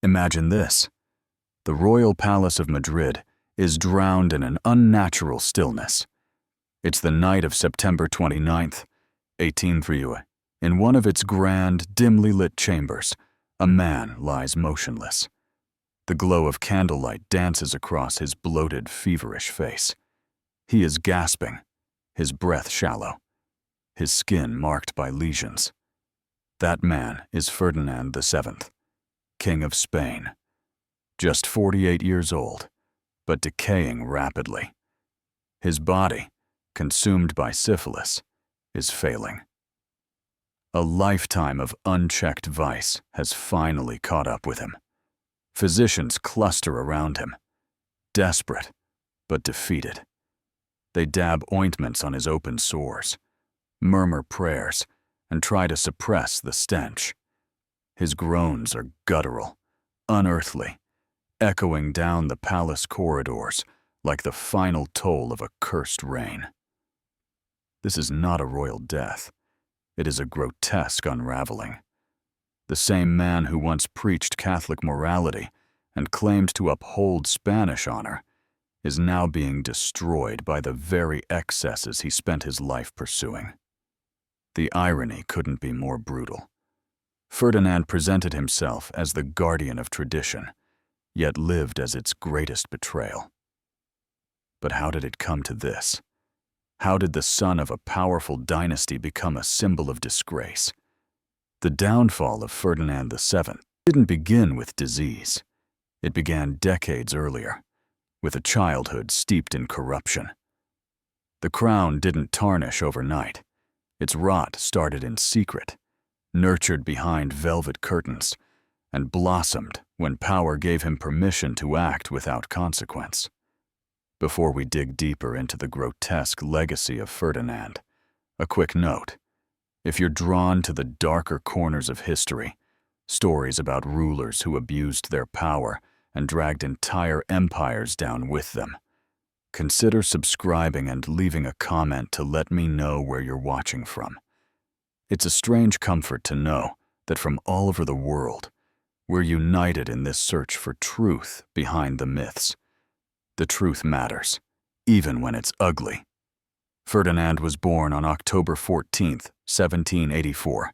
Imagine this. The royal palace of Madrid is drowned in an unnatural stillness. It's the night of September 29th, 1803. In one of its grand, dimly lit chambers, a man lies motionless. The glow of candlelight dances across his bloated, feverish face. He is gasping, his breath shallow, his skin marked by lesions. That man is Ferdinand VII, King of Spain. Just 48 years old, but decaying rapidly. His body, consumed by syphilis, is failing. A lifetime of unchecked vice has finally caught up with him. Physicians cluster around him, desperate but defeated. They dab ointments on his open sores, murmur prayers, and try to suppress the stench. His groans are guttural, unearthly, echoing down the palace corridors like the final toll of a cursed reign. This is not a royal death. It is a grotesque unraveling. The same man who once preached Catholic morality and claimed to uphold Spanish honor is now being destroyed by the very excesses he spent his life pursuing. The irony couldn't be more brutal. Ferdinand presented himself as the guardian of tradition, yet lived as its greatest betrayal. But how did it come to this? How did the son of a powerful dynasty become a symbol of disgrace? The downfall of Ferdinand VII didn't begin with disease. It began decades earlier, with a childhood steeped in corruption. The crown didn't tarnish overnight. Its rot started in secret, nurtured behind velvet curtains, and blossomed when power gave him permission to act without consequence. Before we dig deeper into the grotesque legacy of Ferdinand, a quick note. If you're drawn to the darker corners of history, stories about rulers who abused their power and dragged entire empires down with them, consider subscribing and leaving a comment to let me know where you're watching from. It's a strange comfort to know that from all over the world, we're united in this search for truth behind the myths. The truth matters, even when it's ugly. Ferdinand was born on October 14, 1784,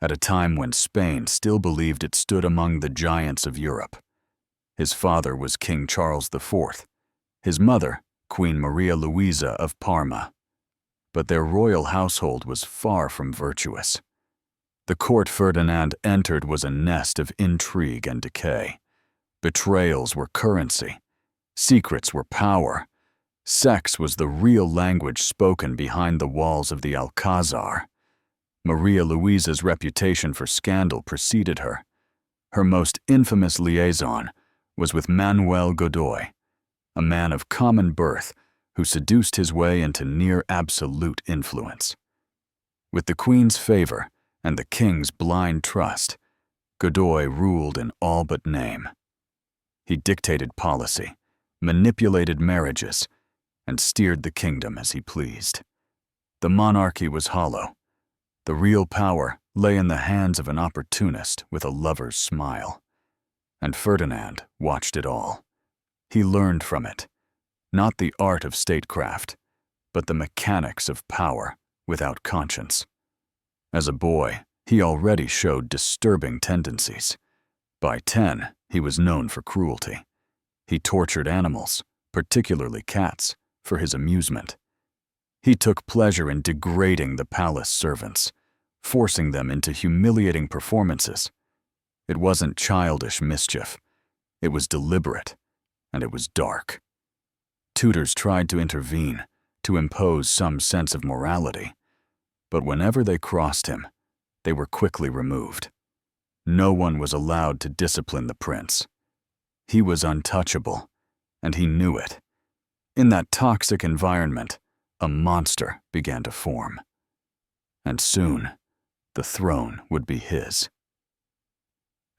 at a time when Spain still believed it stood among the giants of Europe. His father was King Charles IV, his mother, Queen Maria Louisa of Parma. But their royal household was far from virtuous. The court Ferdinand entered was a nest of intrigue and decay. Betrayals were currency. Secrets were power. Sex was the real language spoken behind the walls of the Alcázar. Maria Louisa's reputation for scandal preceded her. Her most infamous liaison was with Manuel Godoy, a man of common birth who seduced his way into near-absolute influence. With the Queen's favor and the King's blind trust, Godoy ruled in all but name. He dictated policy, manipulated marriages, and steered the kingdom as he pleased. The monarchy was hollow. The real power lay in the hands of an opportunist with a lover's smile. And Ferdinand watched it all. He learned from it, not the art of statecraft, but the mechanics of power without conscience. As a boy, he already showed disturbing tendencies. By 10, he was known for cruelty. He tortured animals, particularly cats, for his amusement. He took pleasure in degrading the palace servants, forcing them into humiliating performances. It wasn't childish mischief. It was deliberate, and it was dark. Tutors tried to intervene, to impose some sense of morality, but whenever they crossed him, they were quickly removed. No one was allowed to discipline the prince. He was untouchable, and he knew it. In that toxic environment, a monster began to form. And soon, the throne would be his.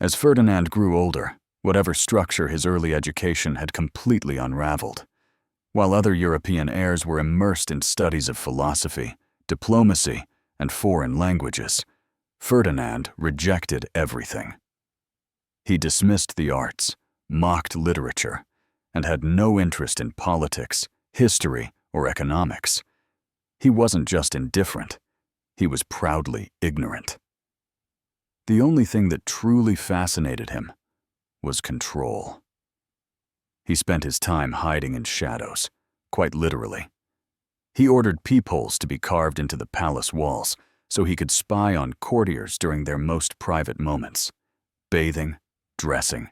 As Ferdinand grew older, whatever structure his early education had completely unraveled. While other European heirs were immersed in studies of philosophy, diplomacy, and foreign languages, Ferdinand rejected everything. He dismissed the arts, mocked literature, and had no interest in politics, history, or economics. He wasn't just indifferent, he was proudly ignorant. The only thing that truly fascinated him was control. He spent his time hiding in shadows, quite literally. He ordered peepholes to be carved into the palace walls so he could spy on courtiers during their most private moments, bathing, dressing,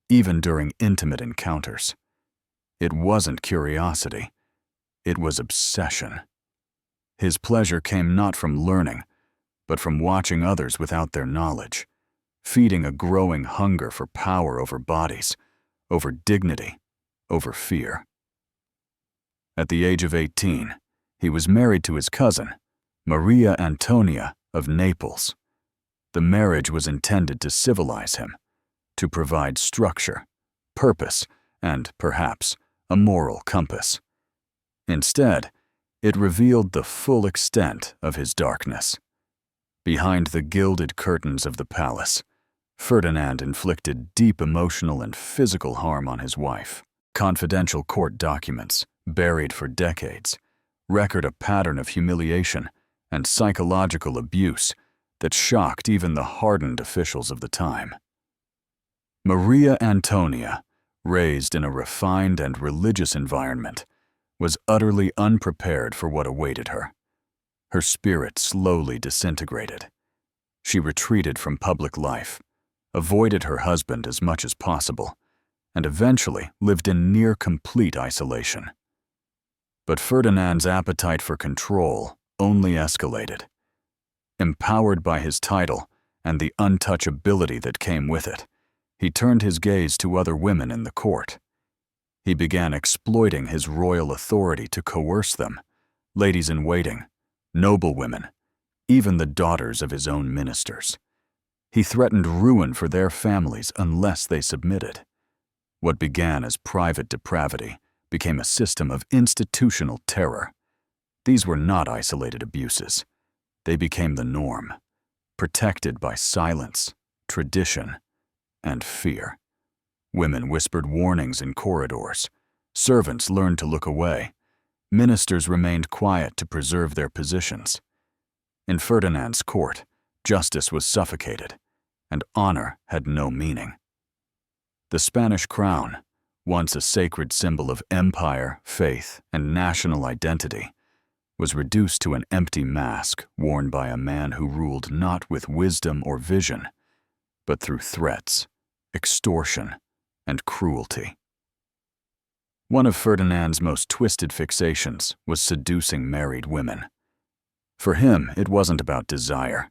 even during intimate encounters. It wasn't curiosity, it was obsession. His pleasure came not from learning, but from watching others without their knowledge, feeding a growing hunger for power over bodies, over dignity, over fear. At the age of 18, he was married to his cousin, Maria Antonia of Naples. The marriage was intended to civilize him, to provide structure, purpose, and, perhaps, a moral compass. Instead, it revealed the full extent of his darkness. Behind the gilded curtains of the palace, Ferdinand inflicted deep emotional and physical harm on his wife. Confidential court documents, buried for decades, record a pattern of humiliation and psychological abuse that shocked even the hardened officials of the time. Maria Antonia, raised in a refined and religious environment, was utterly unprepared for what awaited her. Her spirit slowly disintegrated. She retreated from public life, avoided her husband as much as possible, and eventually lived in near complete isolation. But Ferdinand's appetite for control only escalated. Empowered by his title and the untouchability that came with it, he turned his gaze to other women in the court. He began exploiting his royal authority to coerce them, ladies-in-waiting, noblewomen, even the daughters of his own ministers. He threatened ruin for their families unless they submitted. What began as private depravity became a system of institutional terror. These were not isolated abuses. They became the norm, protected by silence, tradition, and fear. Women whispered warnings in corridors. Servants learned to look away. Ministers remained quiet to preserve their positions. In Ferdinand's court, justice was suffocated, and honor had no meaning. The Spanish crown, once a sacred symbol of empire, faith, and national identity, was reduced to an empty mask worn by a man who ruled not with wisdom or vision, but through threats, extortion, and cruelty. One of Ferdinand's most twisted fixations was seducing married women. For him, it wasn't about desire,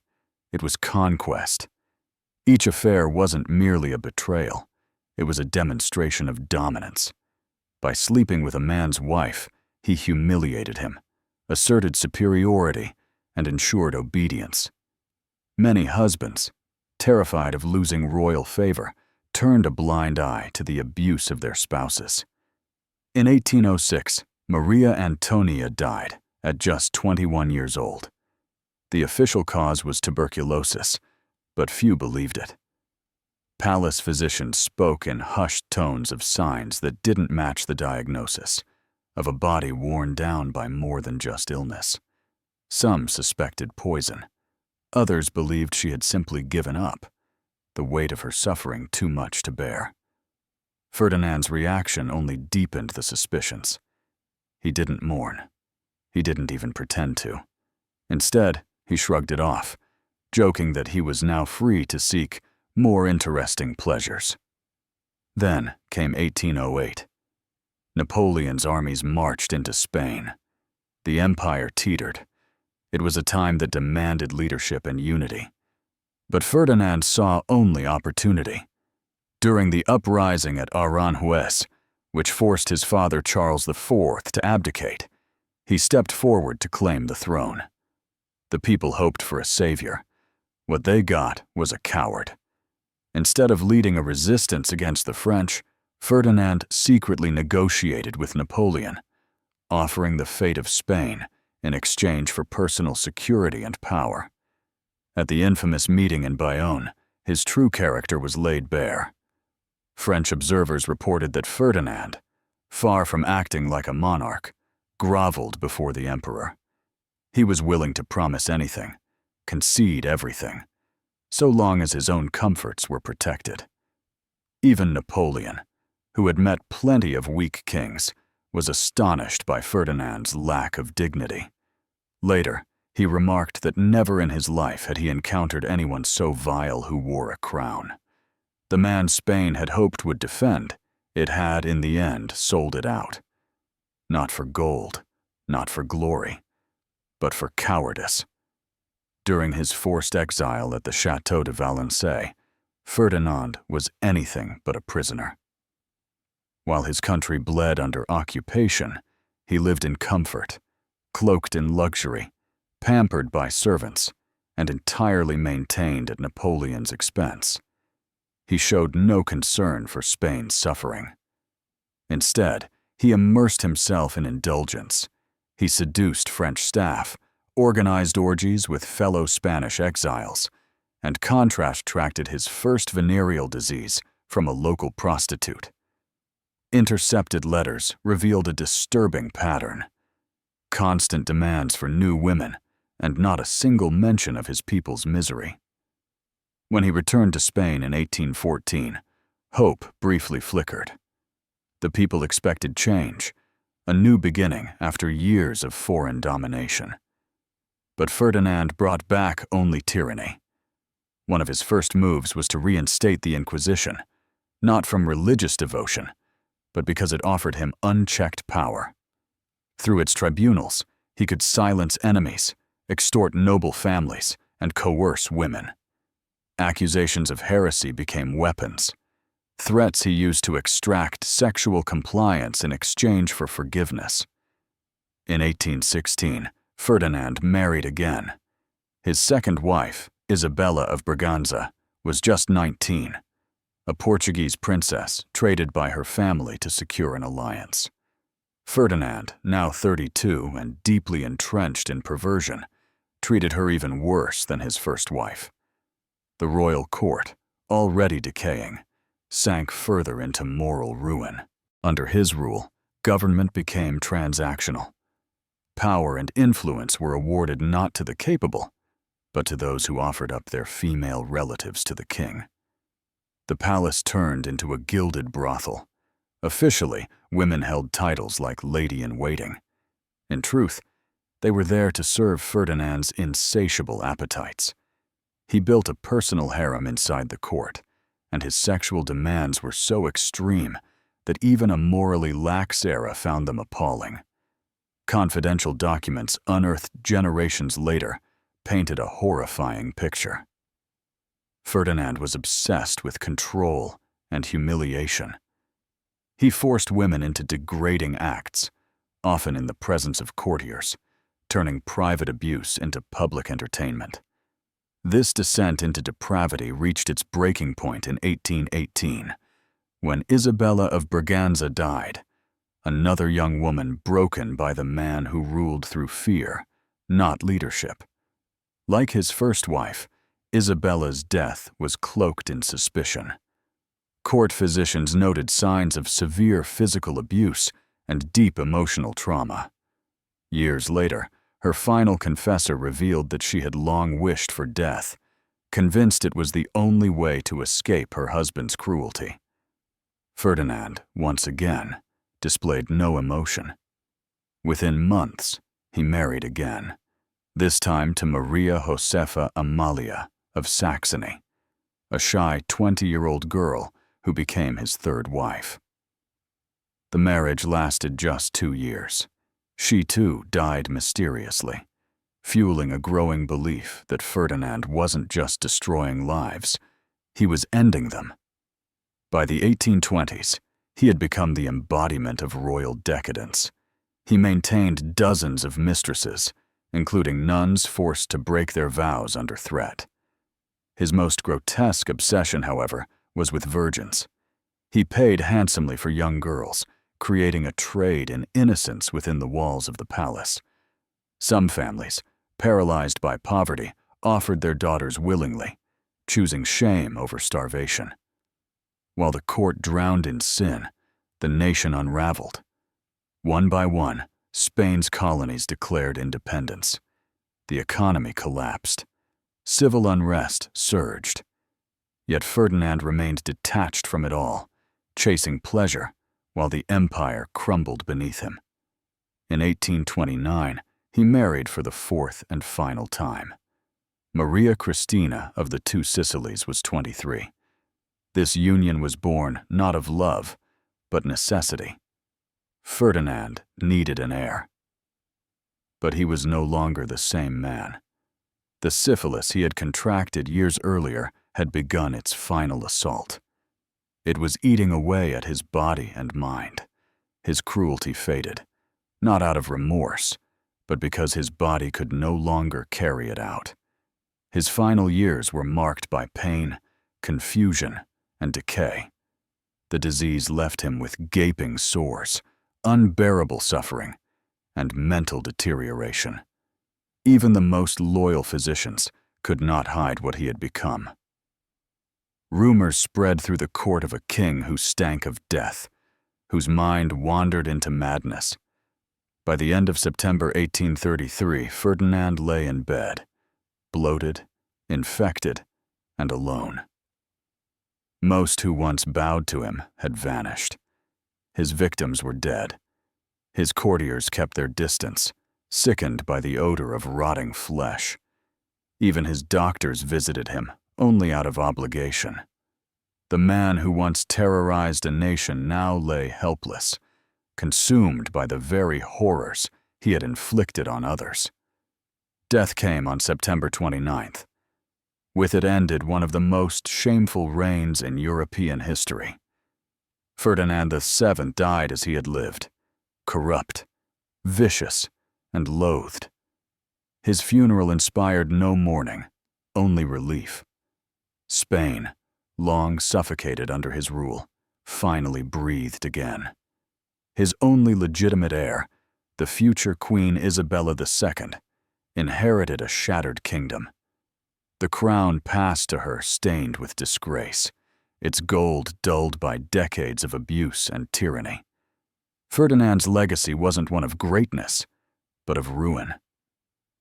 it was conquest. Each affair wasn't merely a betrayal, it was a demonstration of dominance. By sleeping with a man's wife, he humiliated him, asserted superiority, and ensured obedience. Many husbands, terrified of losing royal favor, turned a blind eye to the abuse of their spouses. In 1806, Maria Antonia died at just 21 years old. The official cause was tuberculosis, but few believed it. Palace physicians spoke in hushed tones of signs that didn't match the diagnosis, of a body worn down by more than just illness. Some suspected poison. Others believed she had simply given up, the weight of her suffering too much to bear. Ferdinand's reaction only deepened the suspicions. He didn't mourn. He didn't even pretend to. Instead, he shrugged it off, joking that he was now free to seek more interesting pleasures. Then came 1808. Napoleon's armies marched into Spain. The empire teetered. It was a time that demanded leadership and unity. But Ferdinand saw only opportunity. During the uprising at Aranjuez, which forced his father Charles IV to abdicate, he stepped forward to claim the throne. The people hoped for a savior. What they got was a coward. Instead of leading a resistance against the French, Ferdinand secretly negotiated with Napoleon, offering the fate of Spain in exchange for personal security and power. At the infamous meeting in Bayonne, his true character was laid bare. French observers reported that Ferdinand, far from acting like a monarch, groveled before the emperor. He was willing to promise anything, concede everything, so long as his own comforts were protected. Even Napoleon, who had met plenty of weak kings, was astonished by Ferdinand's lack of dignity. Later, he remarked that never in his life had he encountered anyone so vile who wore a crown. The man Spain had hoped would defend, it had, in the end, sold it out. Not for gold, not for glory, but for cowardice. During his forced exile at the Château de Valençay, Ferdinand was anything but a prisoner. While his country bled under occupation, he lived in comfort, cloaked in luxury, pampered by servants, and entirely maintained at Napoleon's expense. He showed no concern for Spain's suffering. Instead, he immersed himself in indulgence. He seduced French staff, organized orgies with fellow Spanish exiles, and contracted his first venereal disease from a local prostitute. Intercepted letters revealed a disturbing pattern. Constant demands for new women, and not a single mention of his people's misery. When he returned to Spain in 1814, hope briefly flickered. The people expected change, a new beginning after years of foreign domination. But Ferdinand brought back only tyranny. One of his first moves was to reinstate the Inquisition, not from religious devotion, but because it offered him unchecked power. Through its tribunals, he could silence enemies, extort noble families, and coerce women. Accusations of heresy became weapons, threats he used to extract sexual compliance in exchange for forgiveness. In 1816, Ferdinand married again. His second wife, Isabella of Braganza, was just 19, a Portuguese princess traded by her family to secure an alliance. Ferdinand, now 32 and deeply entrenched in perversion, treated her even worse than his first wife. The royal court, already decaying, sank further into moral ruin. Under his rule, government became transactional. Power and influence were awarded not to the capable, but to those who offered up their female relatives to the king. The palace turned into a gilded brothel. Officially, women held titles like lady-in-waiting. In truth, they were there to serve Ferdinand's insatiable appetites. He built a personal harem inside the court, and his sexual demands were so extreme that even a morally lax era found them appalling. Confidential documents unearthed generations later painted a horrifying picture. Ferdinand was obsessed with control and humiliation. He forced women into degrading acts, often in the presence of courtiers, turning private abuse into public entertainment. This descent into depravity reached its breaking point in 1818, when Isabella of Braganza died, another young woman broken by the man who ruled through fear, not leadership. Like his first wife, Isabella's death was cloaked in suspicion. Court physicians noted signs of severe physical abuse and deep emotional trauma. Years later, her final confessor revealed that she had long wished for death, convinced it was the only way to escape her husband's cruelty. Ferdinand, once again, displayed no emotion. Within months, he married again, this time to Maria Josefa Amalia of Saxony, a shy 20-year-old girl who became his third wife. The marriage lasted just 2 years. She too died mysteriously, fueling a growing belief that Ferdinand wasn't just destroying lives, he was ending them. By the 1820s, he had become the embodiment of royal decadence. He maintained dozens of mistresses, including nuns forced to break their vows under threat. His most grotesque obsession, however, was with virgins. He paid handsomely for young girls, creating a trade in innocence within the walls of the palace. Some families, paralyzed by poverty, offered their daughters willingly, choosing shame over starvation. While the court drowned in sin, the nation unraveled. One by one, Spain's colonies declared independence. The economy collapsed. Civil unrest surged. Yet Ferdinand remained detached from it all, chasing pleasure while the empire crumbled beneath him. In 1829, he married for the fourth and final time. Maria Cristina of the Two Sicilies was 23. This union was born not of love, but necessity. Ferdinand needed an heir. But he was no longer the same man. The syphilis he had contracted years earlier had begun its final assault. It was eating away at his body and mind. His cruelty faded, not out of remorse, but because his body could no longer carry it out. His final years were marked by pain, confusion, and decay. The disease left him with gaping sores, unbearable suffering, and mental deterioration. Even the most loyal physicians could not hide what he had become. Rumors spread through the court of a king who stank of death, whose mind wandered into madness. By the end of September 1833, Ferdinand lay in bed, bloated, infected, and alone. Most who once bowed to him had vanished. His victims were dead. His courtiers kept their distance, sickened by the odor of rotting flesh. Even his doctors visited him, only out of obligation. The man who once terrorized a nation now lay helpless, consumed by the very horrors he had inflicted on others. Death came on September 29th. With it ended one of the most shameful reigns in European history. Ferdinand VII died as he had lived, corrupt, vicious, and loathed. His funeral inspired no mourning, only relief. Spain, long suffocated under his rule, finally breathed again. His only legitimate heir, the future Queen Isabella II, inherited a shattered kingdom. The crown passed to her stained with disgrace, its gold dulled by decades of abuse and tyranny. Ferdinand's legacy wasn't one of greatness, but of ruin.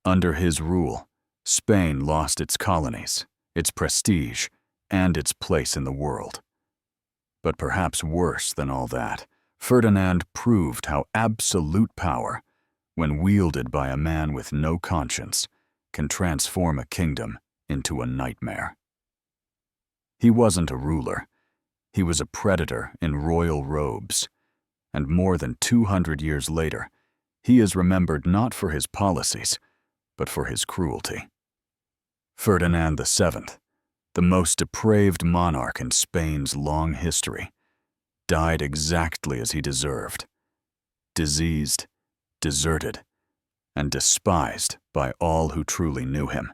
Under his rule, Spain lost its colonies, its prestige, and its place in the world. But perhaps worse than all that, Ferdinand proved how absolute power, when wielded by a man with no conscience, can transform a kingdom into a nightmare. He wasn't a ruler. He was a predator in royal robes. And more than 200 years later, he is remembered not for his policies, but for his cruelty. Ferdinand VII, the most depraved monarch in Spain's long history, died exactly as he deserved, diseased, deserted, and despised by all who truly knew him.